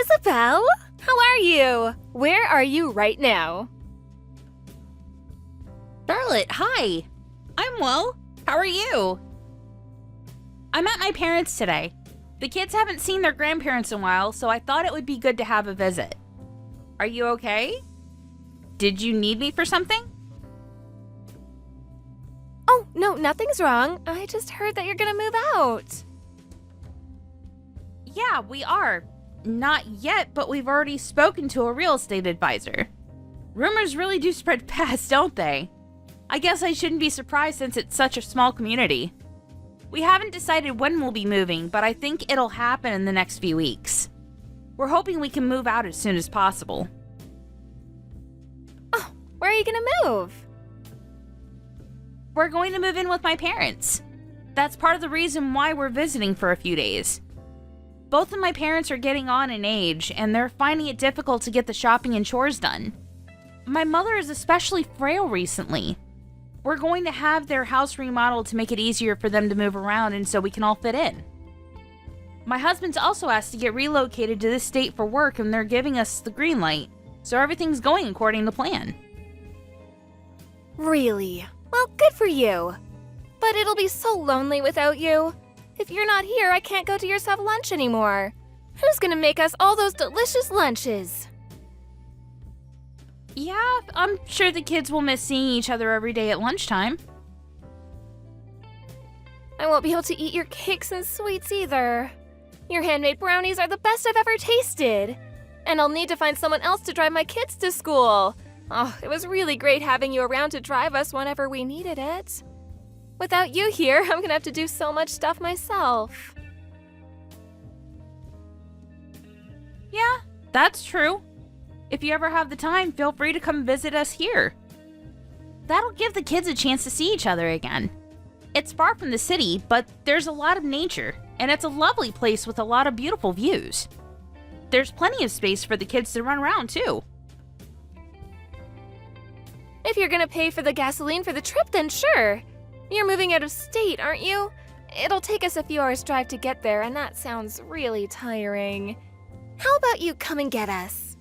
Isabel? How are you? Where are you right now? Charlotte, hi. I'm well. How are you? I'm at my parents' today. The kids haven't seen their grandparents in a while, so I thought it would be good to have a visit. Are you okay? Did you need me for something? Oh, no, nothing's wrong. I just heard that you're gonna move out. Yeah, we are. Not yet, but we've already spoken to a real estate advisor. Rumors really do spread fast, don't they? I guess I shouldn't be surprised since it's such a small community. We haven't decided when we'll be moving, but I think it'll happen in the next few weeks. We're hoping we can move out as soon as possible. Oh, where are you gonna move? We're going to move in with my parents. That's part of the reason why we're visiting for a few days. Both of my parents are getting on in age, and they're finding it difficult to get the shopping and chores done. My mother is especially frail recently. We're going to have their house remodeled to make it easier for them to move around and so we can all fit in. My husband's also asked to get relocated to this state for work, and they're giving us the green light, so everything's going according to plan. Really? Well, good for you. But it'll be so lonely without you. If you're not here, I can't go to yours to have lunch anymore. Who's gonna make us all those delicious lunches? Yeah, I'm sure the kids will miss seeing each other every day at lunchtime. I won't be able to eat your cakes and sweets either. Your handmade brownies are the best I've ever tasted. And I'll need to find someone else to drive my kids to school. Oh, it was really great having you around to drive us whenever we needed it. Without you here, I'm gonna have to do so much stuff myself. Yeah, that's true. If you ever have the time, feel free to come visit us here. That'll give the kids a chance to see each other again. It's far from the city, but there's a lot of nature, and it's a lovely place with a lot of beautiful views. There's plenty of space for the kids to run around, too. If you're gonna pay for the gasoline for the trip, then sure. You're moving out of state, aren't you? It'll take us a few hours drive to get there, and that sounds really tiring. How about you come and get us?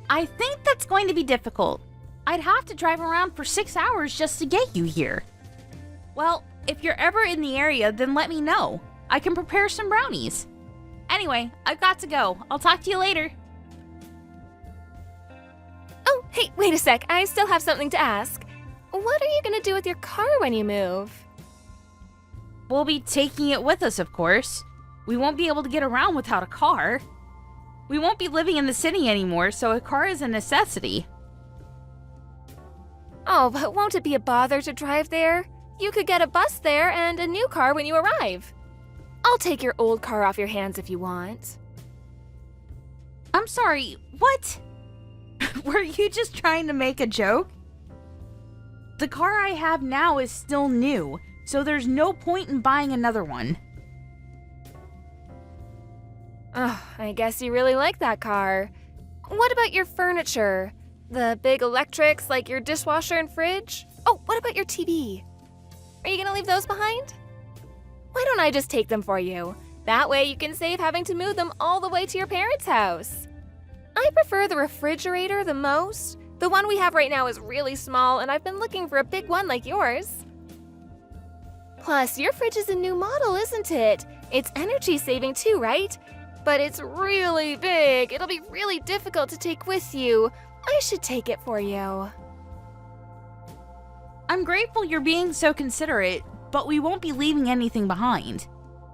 I think that's going to be difficult. I'd have to drive around for 6 hours just to get you here. Well, if you're ever in the area, then let me know. I can prepare some brownies. Anyway, I've got to go. I'll talk to you later. Oh, hey, wait a sec. I still have something to ask. What are you gonna do with your car when you move? We'll be taking it with us, of course. We won't be able to get around without a car. We won't be living in the city anymore, so a car is a necessity. Oh, but won't it be a bother to drive there? You could get a bus there and a new car when you arrive. I'll take your old car off your hands if you want. I'm sorry, what? Were you just trying to make a joke? The car I have now is still new, so there's no point in buying another one. Oh, I guess you really like that car. What about your furniture? The big electrics like your dishwasher and fridge? Oh, what about your TV? Are you gonna leave those behind? Why don't I just take them for you? That way you can save having to move them all the way to your parents' house. I prefer the refrigerator the most. The one we have right now is really small, and I've been looking for a big one like yours. Plus, your fridge is a new model, isn't it? It's energy saving too, right? But it's really big. It'll be really difficult to take with you. I should take it for you. I'm grateful you're being so considerate, but we won't be leaving anything behind.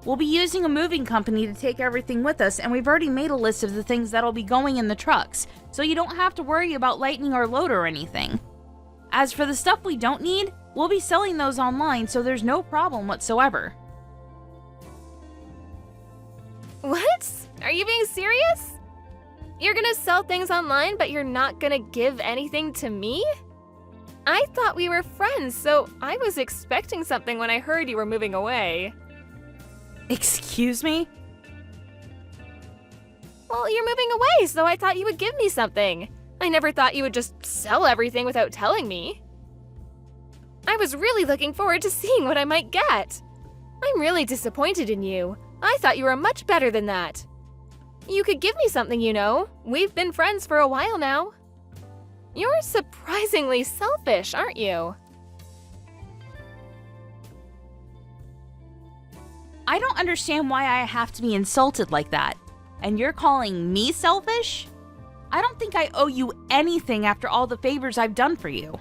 We'll be using a moving company to take everything with us, and we've already made a list of the things that'll be going in the trucks, so you don't have to worry about lightening our load or anything. As for the stuff we don't need, we'll be selling those online, so there's no problem whatsoever. What? Are you being serious? You're gonna sell things online, but you're not gonna give anything to me? I thought we were friends, so I was expecting something when I heard you were moving away. Excuse me? Well, you're moving away, so I thought you would give me something. I never thought you would just sell everything without telling me. I was really looking forward to seeing what I might get. I'm really disappointed in you. I thought you were much better than that. You could give me something, you know. We've been friends for a while now. You're surprisingly selfish, aren't you? I don't understand why I have to be insulted like that. And you're calling me selfish? I don't think I owe you anything after all the favors I've done for you.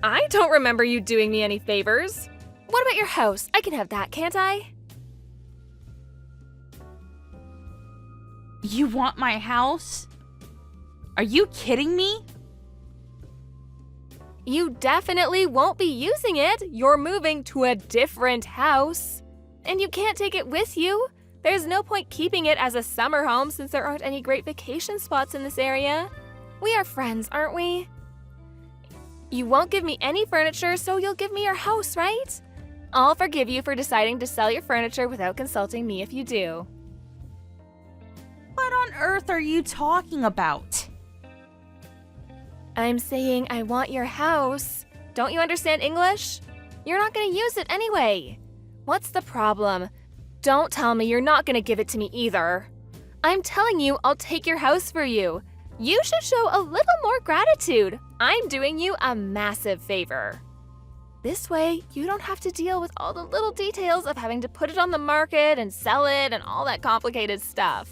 I don't remember you doing me any favors. What about your house? I can have that, can't I? You want my house? Are you kidding me? You definitely won't be using it. You're moving to a different house. And you can't take it with you. There's no point keeping it as a summer home since there aren't any great vacation spots in this area. We are friends, aren't we? You won't give me any furniture, so you'll give me your house, right? I'll forgive you for deciding to sell your furniture without consulting me if you do. What on earth are you talking about? I'm saying I want your house. Don't you understand English? You're not going to use it anyway. What's the problem? Don't tell me you're not going to give it to me either. I'm telling you I'll take your house for you. You should show a little more gratitude. I'm doing you a massive favor. This way, you don't have to deal with all the little details of having to put it on the market and sell it and all that complicated stuff.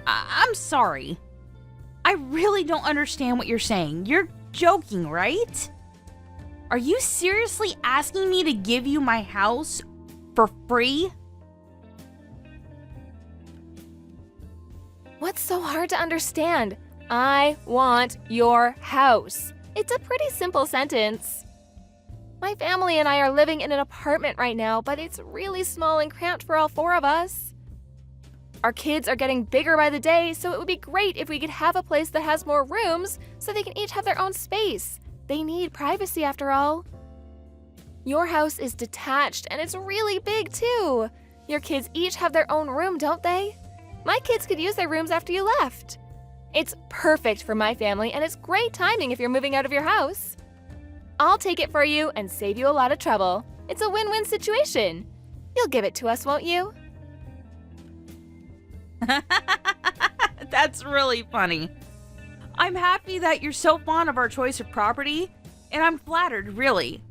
I'm sorry. I really don't understand what you're saying. You're joking, right? Are you seriously asking me to give you my house for free? What's so hard to understand? I want your house. It's a pretty simple sentence. My family and I are living in an apartment right now, but it's really small and cramped for all four of us. Our kids are getting bigger by the day, so it would be great if we could have a place that has more rooms so they can each have their own space. They need privacy after all. Your house is detached and it's really big too. Your kids each have their own room, don't they? My kids could use their rooms after you left. It's perfect for my family and it's great timing if you're moving out of your house. I'll take it for you and save you a lot of trouble. It's a win-win situation. You'll give it to us, won't you? That's really funny. I'm happy that you're so fond of our choice of property, and I'm flattered, really.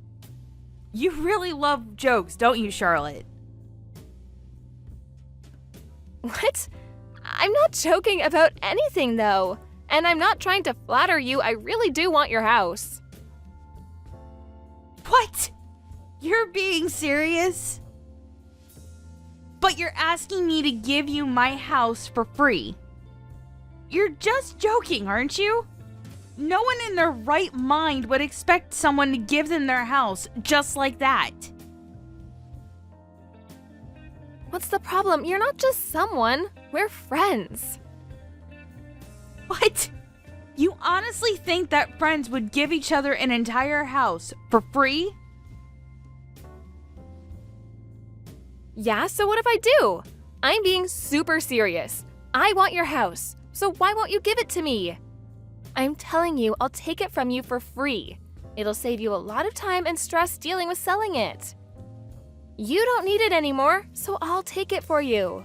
You really love jokes, don't you, Charlotte? What? I'm not joking about anything, though. And I'm not trying to flatter you. I really do want your house. What? You're being serious? But you're asking me to give you my house for free. You're just joking, aren't you? No one in their right mind would expect someone to give them their house just like that. What's the problem? You're not just someone. We're friends. What? You honestly think that friends would give each other an entire house for free? Yeah, so what if I do? I'm being super serious. I want your house, so why won't you give it to me? I'm telling you, I'll take it from you for free. It'll save you a lot of time and stress dealing with selling it. You don't need it anymore, so I'll take it for you.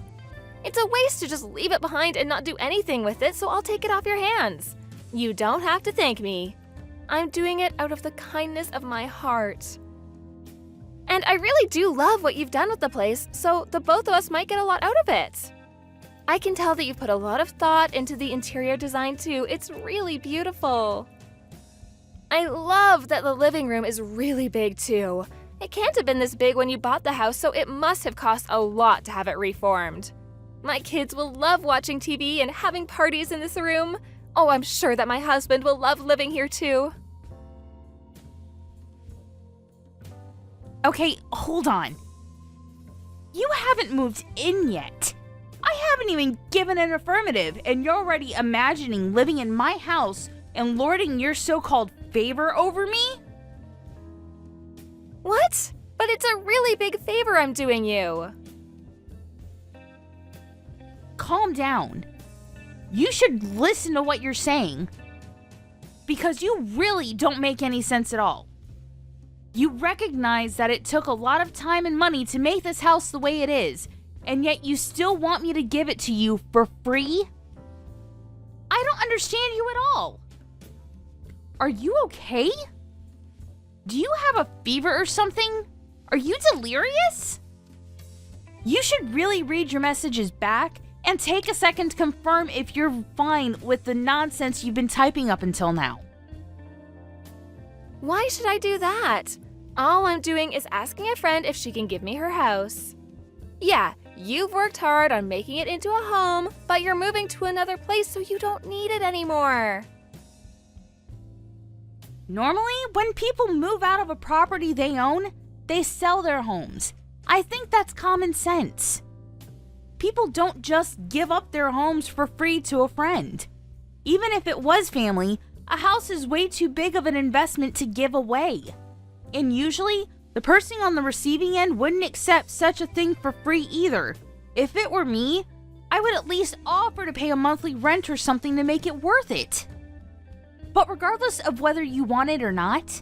It's a waste to just leave it behind and not do anything with it, so I'll take it off your hands. You don't have to thank me. I'm doing it out of the kindness of my heart. And I really do love what you've done with the place, so the both of us might get a lot out of it. I can tell that you've put a lot of thought into the interior design too. It's really beautiful. I love that the living room is really big too. It can't have been this big when you bought the house, so it must have cost a lot to have it reformed. My kids will love watching TV and having parties in this room. Oh, I'm sure that my husband will love living here too. Okay, hold on. You haven't moved in yet. I haven't even given an affirmative, and you're already imagining living in my house and lording your so-called favor over me? What? But it's a really big favor I'm doing you. Calm down. You should listen to what you're saying. Because you really don't make any sense at all. You recognize that it took a lot of time and money to make this house the way it is, and yet you still want me to give it to you for free? I don't understand you at all. Are you okay? Do you have a fever or something? Are you delirious? You should really read your messages back and take a second to confirm if you're fine with the nonsense you've been typing up until now. Why should I do that? All I'm doing is asking a friend if she can give me her house. Yeah, you've worked hard on making it into a home, but you're moving to another place so you don't need it anymore. Normally, when people move out of a property they own, they sell their homes. I think that's common sense. People don't just give up their homes for free to a friend. Even if it was family, a house is way too big of an investment to give away. And usually, the person on the receiving end wouldn't accept such a thing for free either. If it were me, I would at least offer to pay a monthly rent or something to make it worth it. But regardless of whether you want it or not,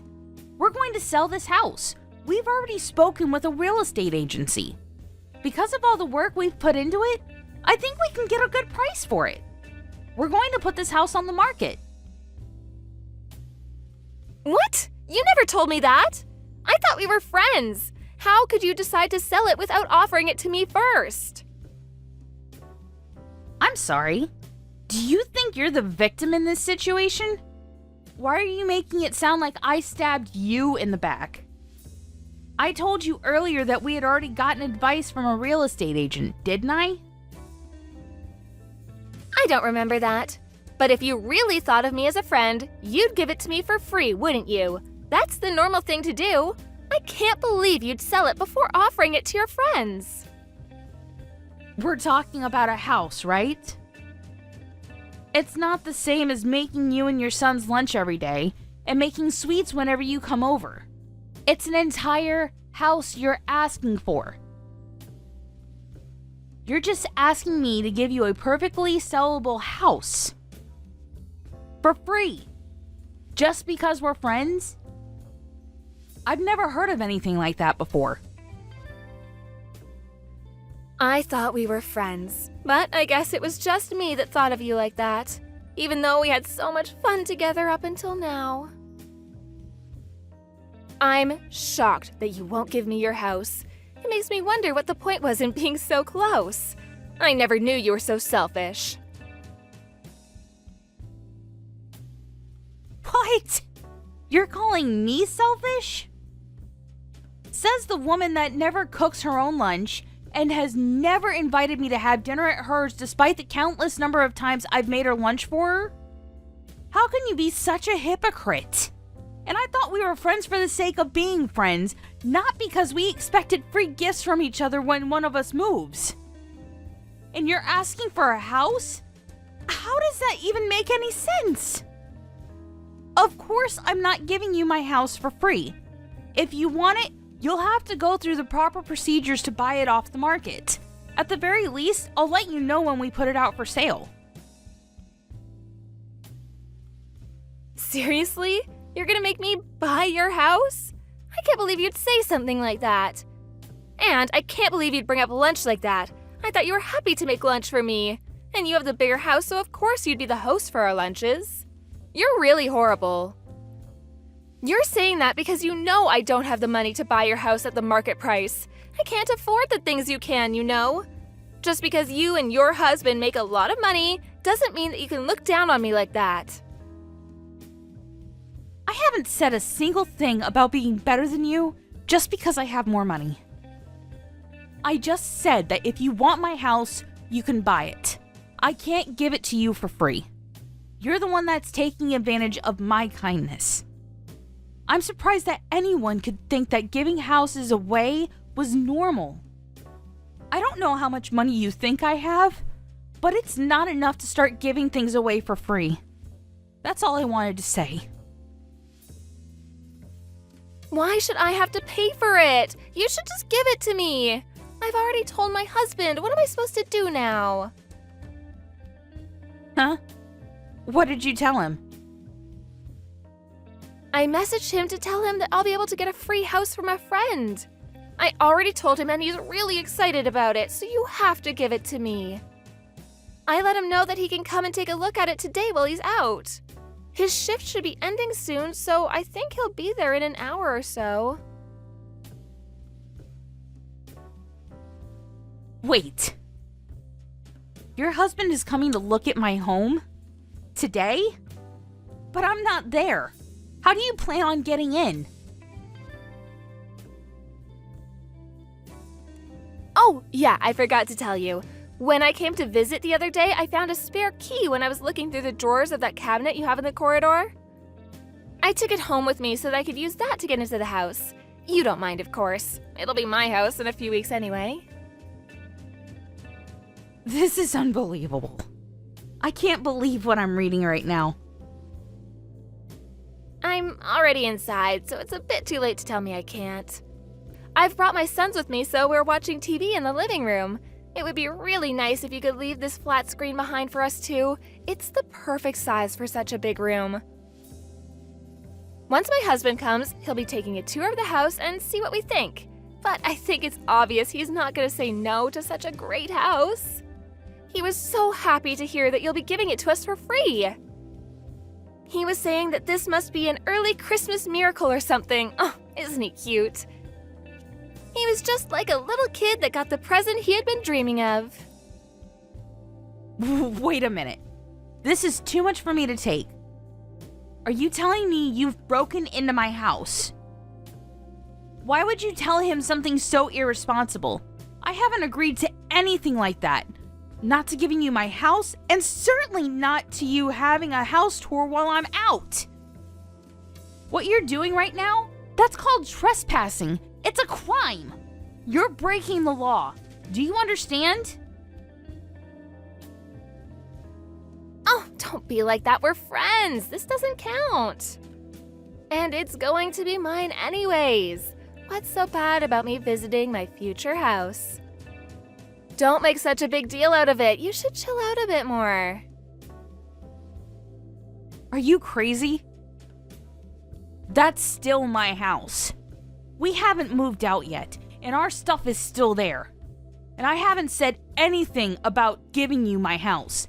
we're going to sell this house. We've already spoken with a real estate agency. Because of all the work we've put into it, I think we can get a good price for it. We're going to put this house on the market. What? You never told me that. I thought we were friends. How could you decide to sell it without offering it to me first? I'm sorry. Do you think you're the victim in this situation? Why are you making it sound like I stabbed you in the back? I told you earlier that we had already gotten advice from a real estate agent, didn't I? I don't remember that. But if you really thought of me as a friend, you'd give it to me for free, wouldn't you? That's the normal thing to do. I can't believe you'd sell it before offering it to your friends. We're talking about a house, right? It's not the same as making you and your son's lunch every day and making sweets whenever you come over. It's an entire house you're asking for. You're just asking me to give you a perfectly sellable house. For free. Just because we're friends? I've never heard of anything like that before. I thought we were friends, but I guess it was just me that thought of you like that, even though we had so much fun together up until now. I'm shocked that you won't give me your house. It makes me wonder what the point was in being so close. I never knew you were so selfish. What? You're calling me selfish? Says the woman that never cooks her own lunch and has never invited me to have dinner at hers despite the countless number of times I've made her lunch for her? How can you be such a hypocrite? And I thought we were friends for the sake of being friends, not because we expected free gifts from each other when one of us moves. And you're asking for a house? How does that even make any sense? Of course I'm not giving you my house for free. If you want it, you'll have to go through the proper procedures to buy it off the market. At the very least, I'll let you know when we put it out for sale. Seriously? You're gonna make me buy your house? I can't believe you'd say something like that. And I can't believe you'd bring up lunch like that. I thought you were happy to make lunch for me. And you have the bigger house, so of course you'd be the host for our lunches. You're really horrible. You're saying that because you know I don't have the money to buy your house at the market price. I can't afford the things you can, you know. Just because you and your husband make a lot of money doesn't mean that you can look down on me like that. I haven't said a single thing about being better than you just because I have more money. I just said that if you want my house, you can buy it. I can't give it to you for free. You're the one that's taking advantage of my kindness. I'm surprised that anyone could think that giving houses away was normal. I don't know how much money you think I have, but it's not enough to start giving things away for free. That's all I wanted to say. Why should I have to pay for it? You should just give it to me. I've already told my husband. What am I supposed to do now? Huh? What did you tell him? I messaged him to tell him that I'll be able to get a free house from a friend. I already told him and he's really excited about it, so you have to give it to me. I let him know that he can come and take a look at it today while he's out. His shift should be ending soon, so I think he'll be there in an hour or so. Wait. Your husband is coming to look at my home? Today? But I'm not there. How do you plan on getting in? Oh, yeah, I forgot to tell you. When I came to visit the other day, I found a spare key when I was looking through the drawers of that cabinet you have in the corridor. I took it home with me so that I could use that to get into the house. You don't mind, of course. It'll be my house in a few weeks anyway. This is unbelievable. I can't believe what I'm reading right now. I'm already inside, so it's a bit too late to tell me I can't. I've brought my sons with me, so we're watching TV in the living room. It would be really nice if you could leave this flat screen behind for us too. It's the perfect size for such a big room. Once my husband comes, he'll be taking a tour of the house and see what we think. But I think it's obvious he's not going to say no to such a great house. He was so happy to hear that you'll be giving it to us for free. He was saying that this must be an early Christmas miracle or something. Oh, isn't he cute? He was just like a little kid that got the present he had been dreaming of. Wait a minute. This is too much for me to take. Are you telling me you've broken into my house? Why would you tell him something so irresponsible? I haven't agreed to anything like that. Not to giving you my house, and certainly not to you having a house tour while I'm out. What you're doing right now, that's called trespassing. It's a crime. You're breaking the law. Do you understand? Oh, don't be like that. We're friends. This doesn't count. And it's going to be mine anyways. What's so bad about me visiting my future house? Don't make such a big deal out of it. You should chill out a bit more. Are you crazy? That's still my house. We haven't moved out yet, and our stuff is still there. And I haven't said anything about giving you my house.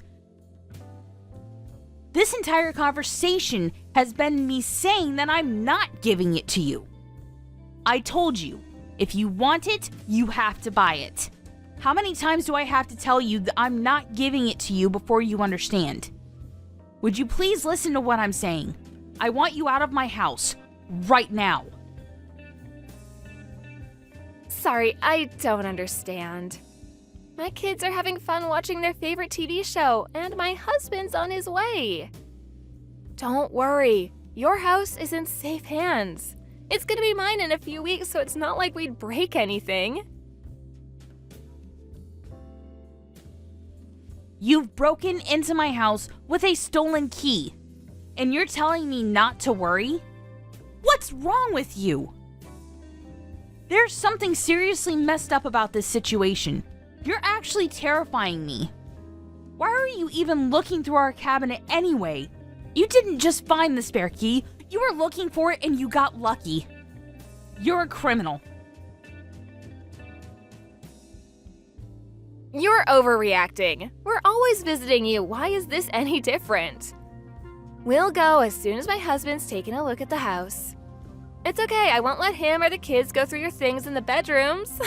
This entire conversation has been me saying that I'm not giving it to you. I told you, if you want it, you have to buy it. How many times do I have to tell you that I'm not giving it to you before you understand? Would you please listen to what I'm saying? I want you out of my house, right now. Sorry, I don't understand. My kids are having fun watching their favorite TV show, and my husband's on his way. Don't worry, your house is in safe hands. It's gonna be mine in a few weeks, so it's not like we'd break anything. You've broken into my house with a stolen key, and you're telling me not to worry? What's wrong with you? There's something seriously messed up about this situation. You're actually terrifying me. Why are you even looking through our cabinet anyway? You didn't just find the spare key, you were looking for it and you got lucky. You're a criminal. You're overreacting. We're always visiting you. Why is this any different? We'll go as soon as my husband's taken a look at the house. It's okay, I won't let him or the kids go through your things in the bedrooms.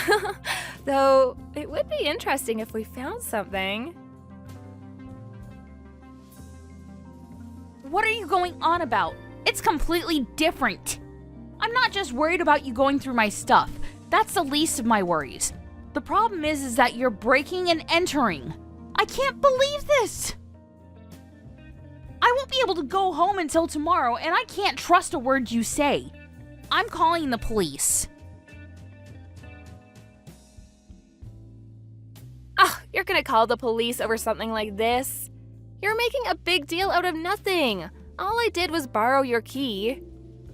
Though, it would be interesting if we found something. What are you going on about? It's completely different. I'm not just worried about you going through my stuff. That's the least of my worries. The problem is that you're breaking and entering. I can't believe this. I won't be able to go home until tomorrow, and I can't trust a word you say. I'm calling the police. Ah, you're gonna call the police over something like this? You're making a big deal out of nothing. All I did was borrow your key.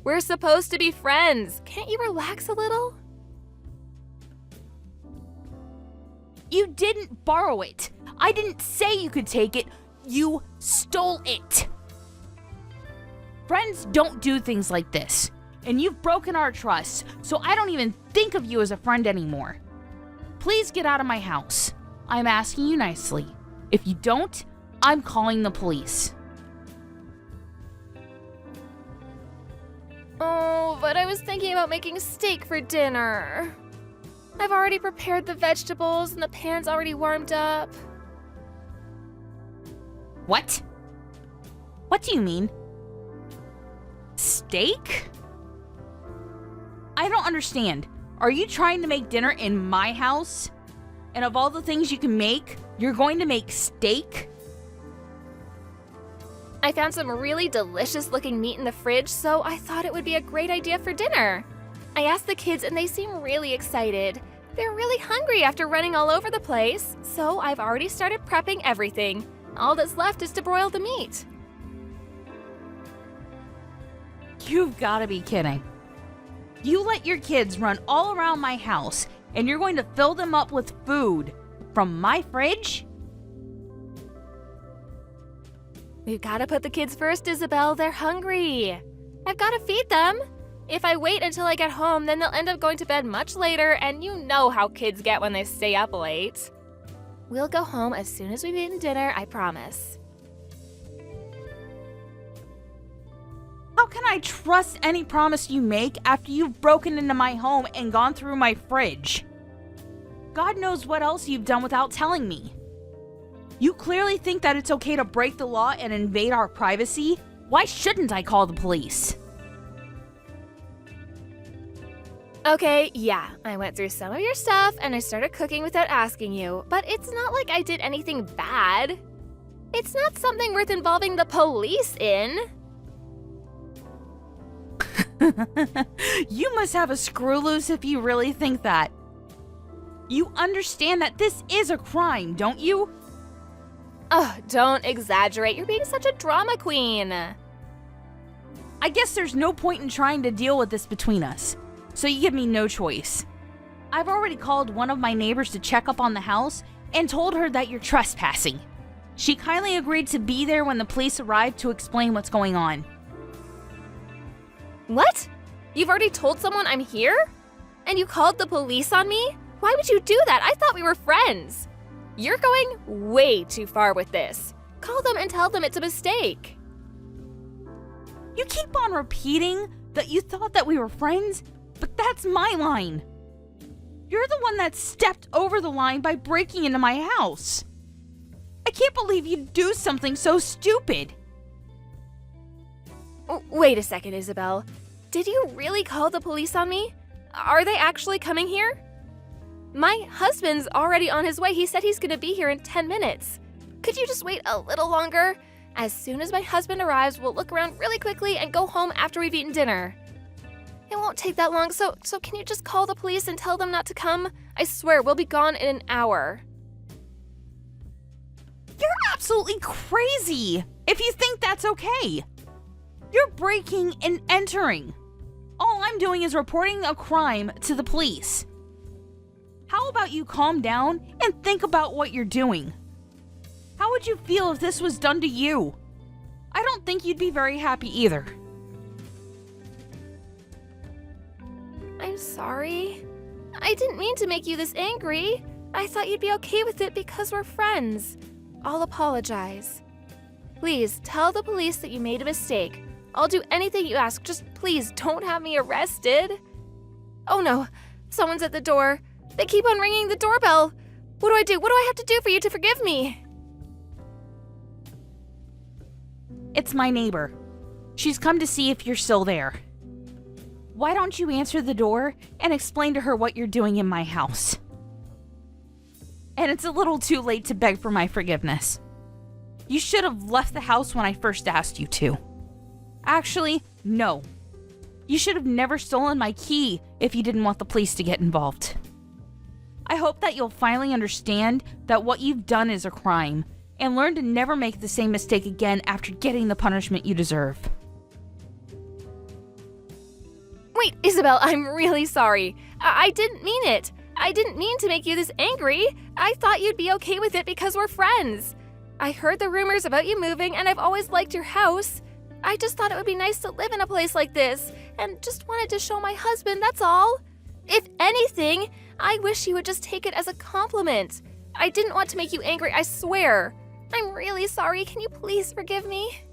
We're supposed to be friends. Can't you relax a little? You didn't borrow it. I didn't say you could take it. You stole it. Friends don't do things like this. And you've broken our trust, so I don't even think of you as a friend anymore. Please get out of my house. I'm asking you nicely. If you don't, I'm calling the police. Oh, but I was thinking about making steak for dinner. I've already prepared the vegetables and the pan's already warmed up. What? What do you mean? Steak? I don't understand. Are you trying to make dinner in my house? And of all the things you can make, you're going to make steak? I found some really delicious looking meat in the fridge, so I thought it would be a great idea for dinner. I asked the kids and they seem really excited. They're really hungry after running all over the place, so I've already started prepping everything. All that's left is to broil the meat. You've got to be kidding. You let your kids run all around my house, and you're going to fill them up with food from my fridge? We've got to put the kids first, Isabel. They're hungry. I've got to feed them. If I wait until I get home, then they'll end up going to bed much later, and you know how kids get when they stay up late. We'll go home as soon as we've eaten dinner, I promise. How can I trust any promise you make after you've broken into my home and gone through my fridge? God knows what else you've done without telling me. You clearly think that it's okay to break the law and invade our privacy? Why shouldn't I call the police? Okay, yeah, I went through some of your stuff and I started cooking without asking you, but it's not like I did anything bad. It's not something worth involving the police in. You must have a screw loose if you really think that. You understand that this is a crime, don't you? Ugh, don't exaggerate. You're being such a drama queen. I guess there's no point in trying to deal with this between us, so you give me no choice. I've already called one of my neighbors to check up on the house and told her that you're trespassing. She kindly agreed to be there when the police arrived to explain what's going on. What? You've already told someone I'm here? And you called the police on me? Why would you do that? I thought we were friends. You're going way too far with this. Call them and tell them it's a mistake. You keep on repeating that you thought that we were friends, but that's my line. You're the one that stepped over the line by breaking into my house. I can't believe you'd do something so stupid. Wait a second, Isabel. Did you really call the police on me? Are they actually coming here? My husband's already on his way. He said he's gonna be here in 10 minutes. Could you just wait a little longer? As soon as my husband arrives, we'll look around really quickly and go home after we've eaten dinner. It won't take that long, so can you just call the police and tell them not to come? I swear, we'll be gone in an hour. You're absolutely crazy if you think that's okay. You're breaking and entering. All I'm doing is reporting a crime to the police. How about you calm down and think about what you're doing? How would you feel if this was done to you? I don't think you'd be very happy either. I'm sorry. I didn't mean to make you this angry. I thought you'd be okay with it because we're friends. I'll apologize. Please tell the police that you made a mistake. I'll do anything you ask. Just please don't have me arrested. Oh no, someone's at the door. They keep on ringing the doorbell. What do I do? What do I have to do for you to forgive me? It's my neighbor. She's come to see if you're still there. Why don't you answer the door and explain to her what you're doing in my house? And it's a little too late to beg for my forgiveness. You should have left the house when I first asked you to. Actually, no. You should have never stolen my key if you didn't want the police to get involved. I hope that you'll finally understand that what you've done is a crime and learn to never make the same mistake again after getting the punishment you deserve. Wait, Isabel, I'm really sorry. I didn't mean it. I didn't mean to make you this angry. I thought you'd be okay with it because we're friends. I heard the rumors about you moving and I've always liked your house. I just thought it would be nice to live in a place like this, and just wanted to show my husband, that's all. If anything, I wish you would just take it as a compliment. I didn't want to make you angry, I swear. I'm really sorry. Can you please forgive me?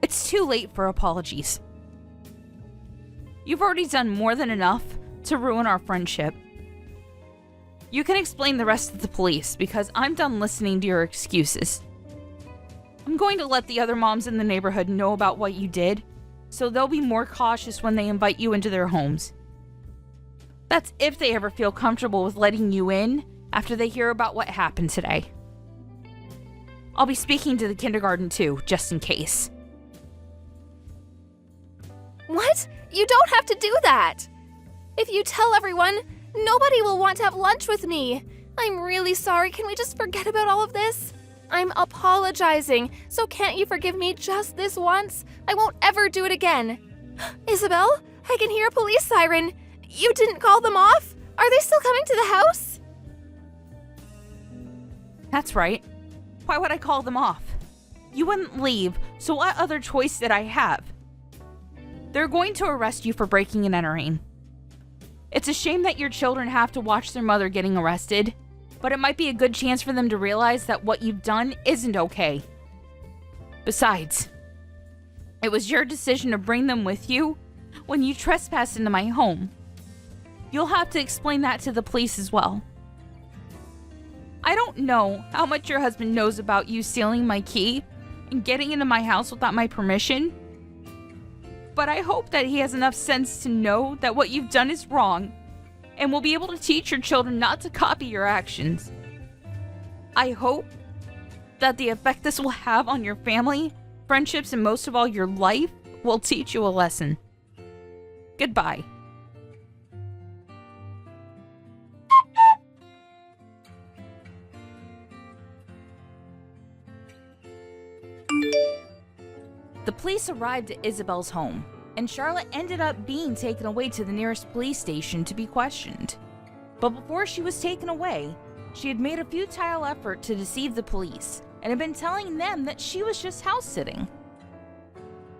It's too late for apologies. You've already done more than enough to ruin our friendship. You can explain the rest to the police because I'm done listening to your excuses. I'm going to let the other moms in the neighborhood know about what you did, so they'll be more cautious when they invite you into their homes. That's if they ever feel comfortable with letting you in after they hear about what happened today. I'll be speaking to the kindergarten too, just in case. What? You don't have to do that. If you tell everyone, nobody will want to have lunch with me. I'm really sorry. Can we just forget about all of this? I'm apologizing, so can't you forgive me just this once? I won't ever do it again. Isabel, I can hear a police siren. You didn't call them off? Are they still coming to the house? That's right. Why would I call them off? You wouldn't leave, so what other choice did I have? They're going to arrest you for breaking and entering. It's a shame that your children have to watch their mother getting arrested, but it might be a good chance for them to realize that what you've done isn't okay. Besides, it was your decision to bring them with you when you trespassed into my home. You'll have to explain that to the police as well. I don't know how much your husband knows about you stealing my key and getting into my house without my permission, but I hope that he has enough sense to know that what you've done is wrong and will be able to teach your children not to copy your actions. I hope that the effect this will have on your family, friendships, and most of all your life will teach you a lesson. Goodbye. The police arrived at Isabel's home, and Charlotte ended up being taken away to the nearest police station to be questioned. But before she was taken away, she had made a futile effort to deceive the police and had been telling them that she was just house sitting.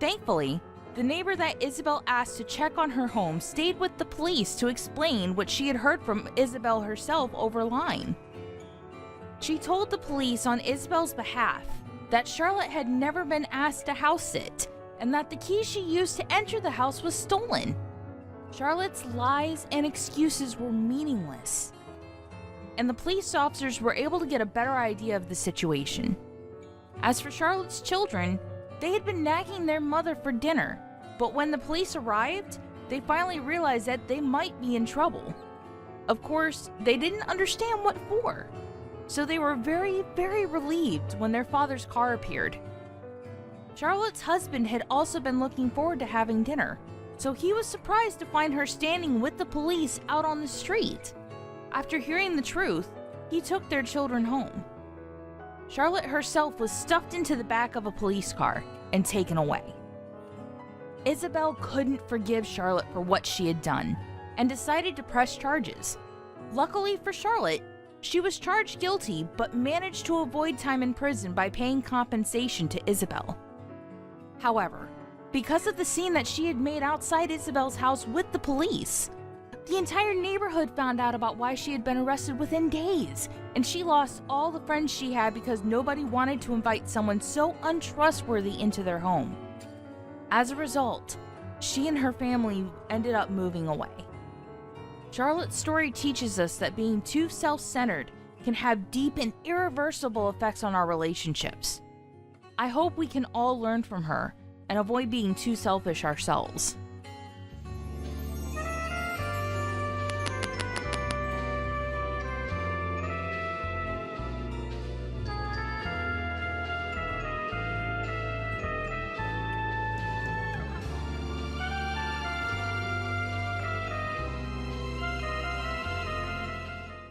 Thankfully, the neighbor that Isabel asked to check on her home stayed with the police to explain what she had heard from Isabel herself over line. She told the police on Isabel's behalf that Charlotte had never been asked to house sit, and that the key she used to enter the house was stolen. Charlotte's lies and excuses were meaningless, and the police officers were able to get a better idea of the situation. As for Charlotte's children, they had been nagging their mother for dinner, but when the police arrived, they finally realized that they might be in trouble. Of course, they didn't understand what for, so they were very, very relieved when their father's car appeared. Charlotte's husband had also been looking forward to having dinner, so he was surprised to find her standing with the police out on the street. After hearing the truth, he took their children home. Charlotte herself was stuffed into the back of a police car and taken away. Isabel couldn't forgive Charlotte for what she had done and decided to press charges. Luckily for Charlotte, she was charged guilty but managed to avoid time in prison by paying compensation to Isabel. However, because of the scene that she had made outside Isabel's house with the police, the entire neighborhood found out about why she had been arrested within days, and she lost all the friends she had because nobody wanted to invite someone so untrustworthy into their home. As a result, she and her family ended up moving away. Charlotte's story teaches us that being too self-centered can have deep and irreversible effects on our relationships. I hope we can all learn from her and avoid being too selfish ourselves.